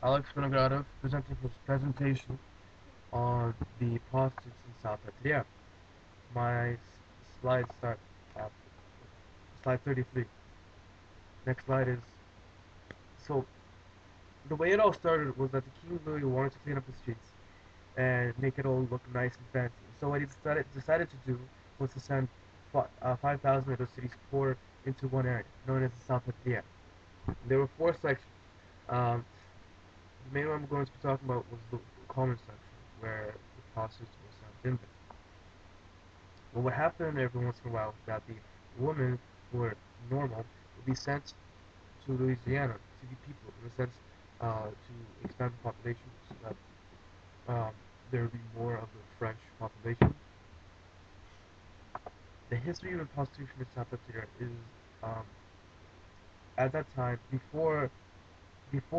Alex Vinogradov presenting his presentation on the prostitutes in Salpetriere. My slides start at slide 33. Next slide is so the way it all started was that the king really wanted to clean up the streets and make it all look nice and fancy. So what he decided to do was to send 5,000 of the city's poor into one area, known as the Salpetriere. There were four sections. Um, the main one I'm going to be talking about was the common section, where the prostitutes were sent in there. Well, what happened every once in a while was that the women who were normal would be sent to Louisiana to be people, in a sense, to expand the population so that there would be more of the French population. The history of prostitution in Salpetriere is, um, at that time, before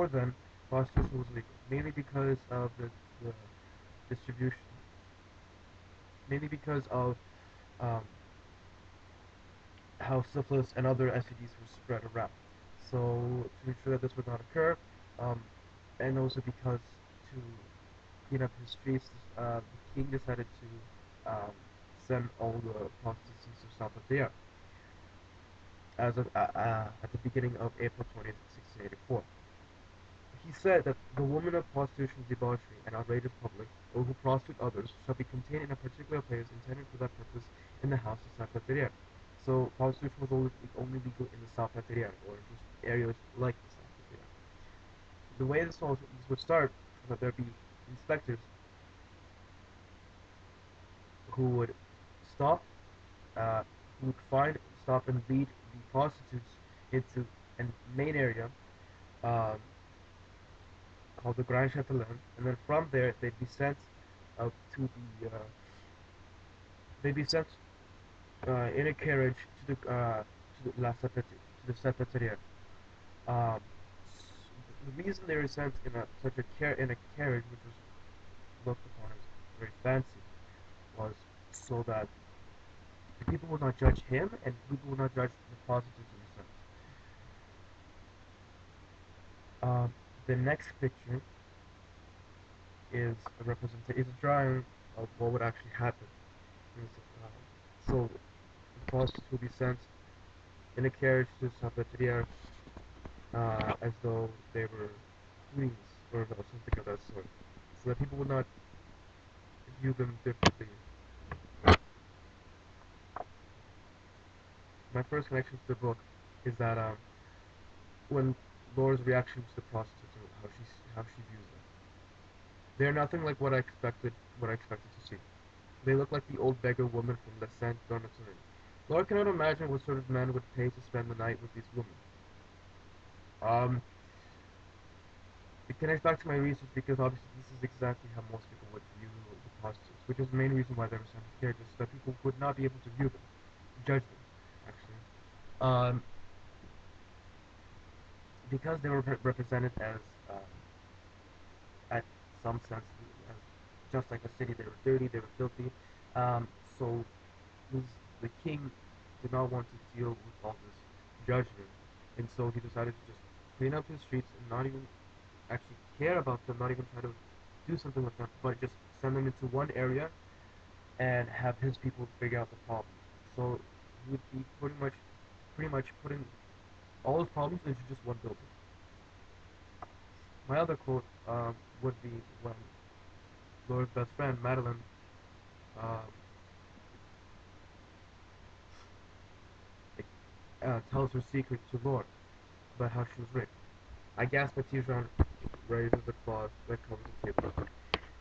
then, prostitution was legal, mainly because of the distribution, mainly because of um, how syphilis and other STDs were spread around. So to ensure that this would not occur, um, and also because to clean up his streets, the king decided to send all the prostitutes to Salpetriere at the beginning of April 20th, 1684. He said that the women of prostitution's debauchery and outrageous public, or who prostitute others, shall be contained in a particular place intended for that purpose in the house of Salpetriere. So prostitution was only legal in the Salpetriere, or just areas like the Salpetriere. The way this would start was that there'd be inspectors who would stop, who would stop and lead the prostitutes into a main area um, called the Grand Châtelain, and then from there they'd be sent to they'd be sent in a carriage to the Salpetriere. Um, the reason they were sent in a carriage, which was looked upon as very fancy, was so that people would not judge him and people would not judge the prostitutes in a sense. The next picture is a drawing of what would actually happen. So the prostitutes will be sent in a carriage to Salpetriere as though they were queens or something of that sort, so that people would not view them differently. My first connection to the book is that when Laura's reaction to the prostitutes and how she views them, they're nothing like what I expected to see. They look like the old beggar woman from the Saint Dormitory. Laura cannot imagine what sort of man would pay to spend the night with these women. Um, it connects back to my research because obviously this is exactly how most people would view the prostitutes, which is the main reason why they were sent as carriages, so that people would not be able to view them, to judge them, actually. Um, because they were represented as, at some sense, as just like the city, they were dirty, they were filthy. So his, the king did not want to deal with all this judgment, and so he decided to just clean up his streets and not even actually care about them, not even try to do something with them, but just send them into one area and have his people figure out the problem. So he would be pretty much putting all his problems into just one building. My other quote would be when Laura's best friend, Madeline, um, tells her secret to Laura about how she was raped. I gasp at Tijan raises the cloth that covers the table.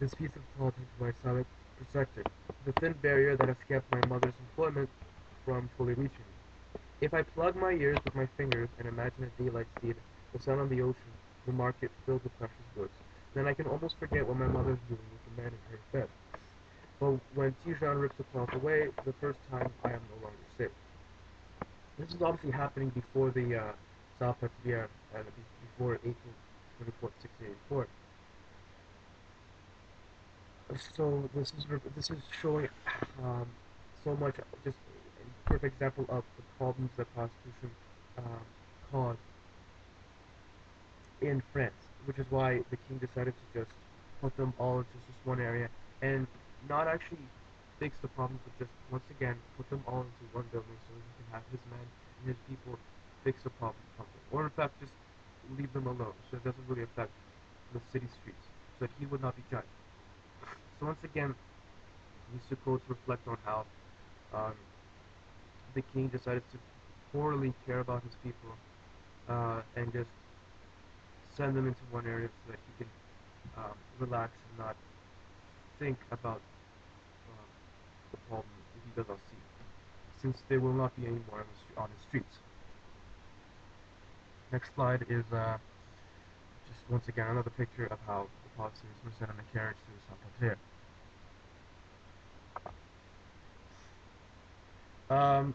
This piece of cloth is my silent protector, the thin barrier that has kept my mother's employment from fully reaching me. If I plug my ears with my fingers and imagine a daylight scene, the sun on the ocean, the market filled with precious goods, then I can almost forget what my mother is doing with the man in her bed. But when Tijan rips the cloth away, for the first time, I am no longer safe. This is obviously happening before the Salpetriere, before April 24th, 1684. So this is showing um, so much, just a perfect example of the problems that prostitution um, caused in France. which is why the king decided to just put them all into just one area and not actually fix the problems, but just once again put them all into one building so he can have his men and his people fix the problem properly, or in fact just leave them alone so it doesn't really affect the city streets, so that he would not be judged. So once again, these two quotes reflect on how um, the king decided to poorly care about his people and just send them into one area so that he can relax and not think about the problem he does not see, since there will not be any more on the streets. Next slide is just once again another picture of how the prostitutes were sent in a carriage to Salpetriere. Um,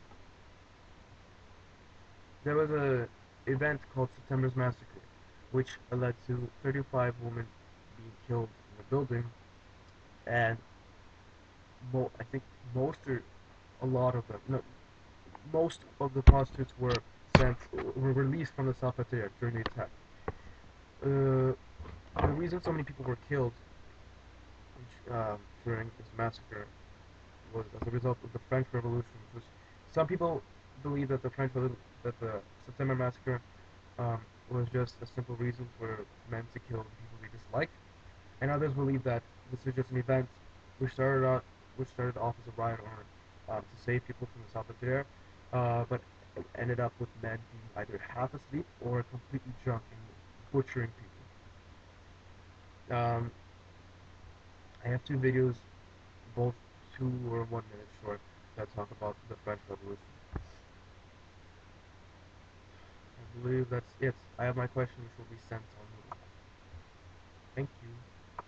there was a event called September's Massacre, which led to 35 women being killed in a building, and I think most or a lot of them, no, most of the prostitutes sent were released from the Salpetriere during the attack. The reason so many people were killed during this massacre was as a result of the French Revolution, which was some people believe that that the September Massacre was just a simple reason for men to kill the people they disliked, and others believe that this was just an event which started off as a riot or to save people from the Salpetriere, but it ended up with men being either half asleep or completely drunk and butchering people. I have two videos, both 2 or 1 minute short, that talk about the French Revolution. I believe that's it. I have my question, which will be sent on